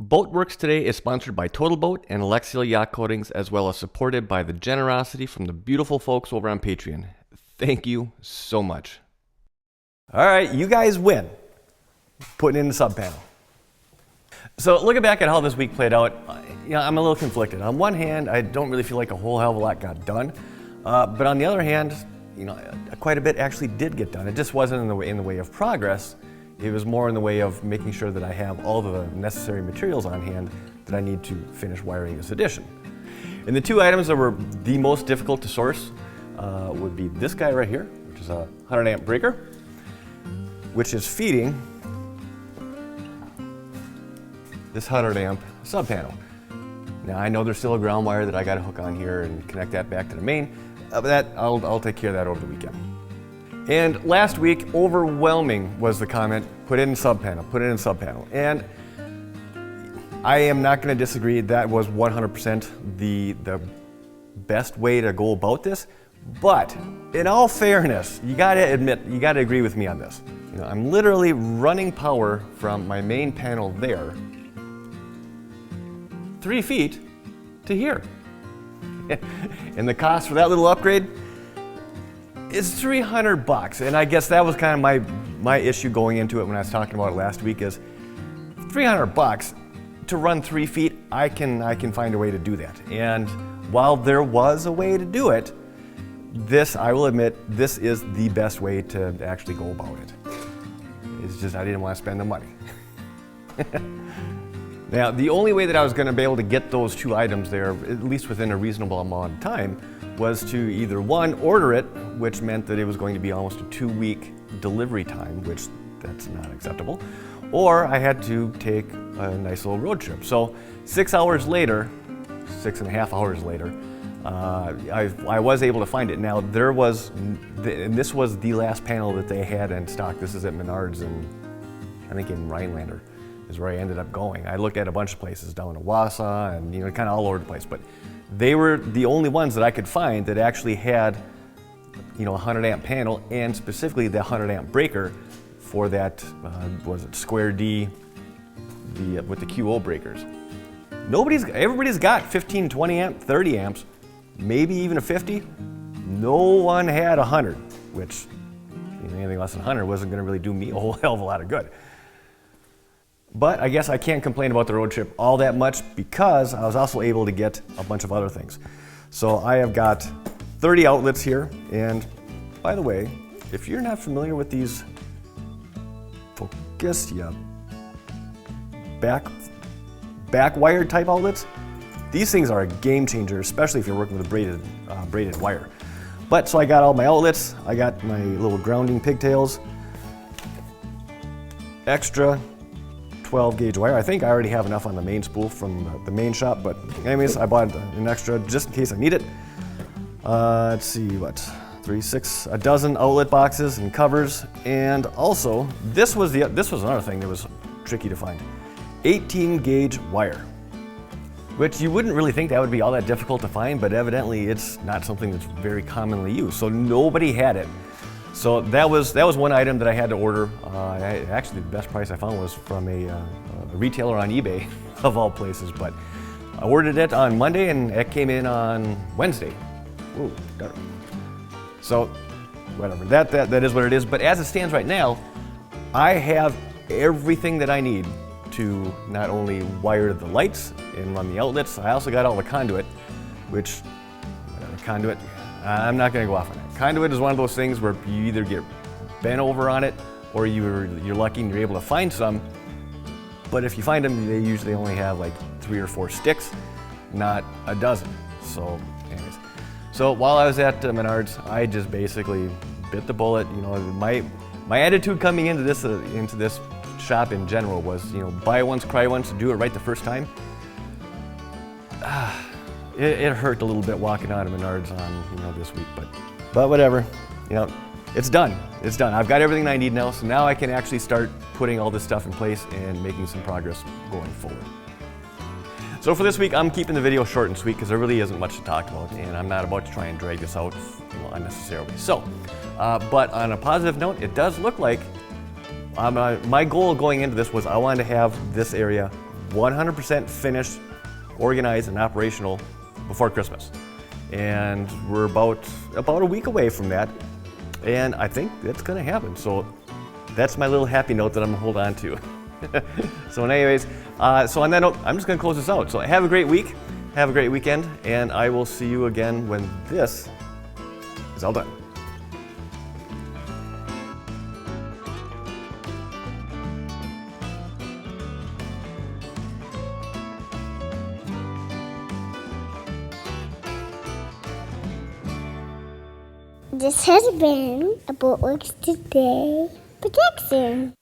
Boatworks Today is sponsored by Total Boat and Alexseal Yacht Coatings, as well as supported by the generosity from the beautiful folks over on Patreon. Thank you so much. All right, you guys win. Putting in the sub panel. So looking back at how this week played out, I'm a little conflicted. On one hand, I don't really feel like a whole hell of a lot got done, but on the other hand, quite a bit actually did get done. It just wasn't in the way of progress. It was more in the way of making sure that I have all the necessary materials on hand that I need to finish wiring this addition. And the two items that were the most difficult to source would be this guy right here, which is a 100 amp breaker, which is feeding this 100 amp sub panel. Now I know there's still a ground wire that I got to hook on here and connect that back to the main, but I'll take care of that over the weekend. And last week, overwhelming was the comment, put it in sub panel, put it in sub panel. And I am not going to disagree, that was 100% the best way to go about this. But in all fairness, you got to admit, you got to agree with me on this. I'm literally running power from my main panel there 3 feet to here. And the cost for that little upgrade is $300. And I guess that was kind of my issue going into it when I was talking about it last week is $300 to run 3 feet, I can find a way to do that. And while there was a way to do it, this, I will admit, this is the best way to actually go about it. It's just I didn't want to spend the money. Now, the only way that I was going to be able to get those two items there, at least within a reasonable amount of time, was to either one, order it, which meant that it was going to be almost a 2-week delivery time, which that's not acceptable, or I had to take a nice little road trip. So 6 hours later, 6.5 hours later, I was able to find it. Now there was, and this was the last panel that they had in stock. This is at Menards, and I think in Rhinelander is where I ended up going. I looked at a bunch of places down in Wausau and kind of all over the place, but they were the only ones that I could find that actually had a 100 amp panel, and specifically the 100 amp breaker for that, was it Square D, with the QO breakers. Everybody's got 15, 20 amp, 30 amps, maybe even a 50. No one had 100, which anything less than 100 wasn't going to really do me a whole hell of a lot of good. But I guess I can't complain about the road trip all that much because I was also able to get a bunch of other things. So I have got 30 outlets here, and by the way, if you're not familiar with these focus, back wire type outlets, these things are a game changer, especially if you're working with braided wire. But so I got all my outlets, I got my little grounding pigtails, extra 12 gauge wire. I think I already have enough on the main spool from the main shop, but anyways, I bought an extra just in case I need it. Let's see, 6, a dozen outlet boxes and covers, and also this was another thing that was tricky to find. 18 gauge wire, which you wouldn't really think that would be all that difficult to find, but evidently it's not something that's very commonly used. So nobody had it. So that was one item that I had to order. Actually, the best price I found was from a retailer on eBay, of all places. But I ordered it on Monday, and it came in on Wednesday. Ooh, dark. So whatever, that is what it is. But as it stands right now, I have everything that I need to not only wire the lights and run the outlets. I also got all the conduit, which conduit. I'm not going to go off on that. Conduit is one of those things where you either get bent over on it, or you're lucky and you're able to find some. But if you find them, they usually only have like 3 or 4 sticks, not a dozen. So, anyways, so while I was at Menards, I just basically bit the bullet. My attitude coming into this shop in general was, buy once, cry once, do it right the first time. It hurt a little bit walking out of Menards on this week, but whatever. It's done. It's done. I've got everything I need now, so now I can actually start putting all this stuff in place and making some progress going forward. So for this week, I'm keeping the video short and sweet because there really isn't much to talk about, and I'm not about to try and drag this out unnecessarily. So, but on a positive note, it does look like my goal going into this was I wanted to have this area 100% finished, organized, and operational before Christmas. And we're about a week away from that, and I think that's gonna happen. So that's my little happy note that I'm gonna hold on to. So anyways, so on that note, I'm just gonna close this out. So have a great week, have a great weekend, and I will see you again when this is all done. This has been a Boatworks Today production.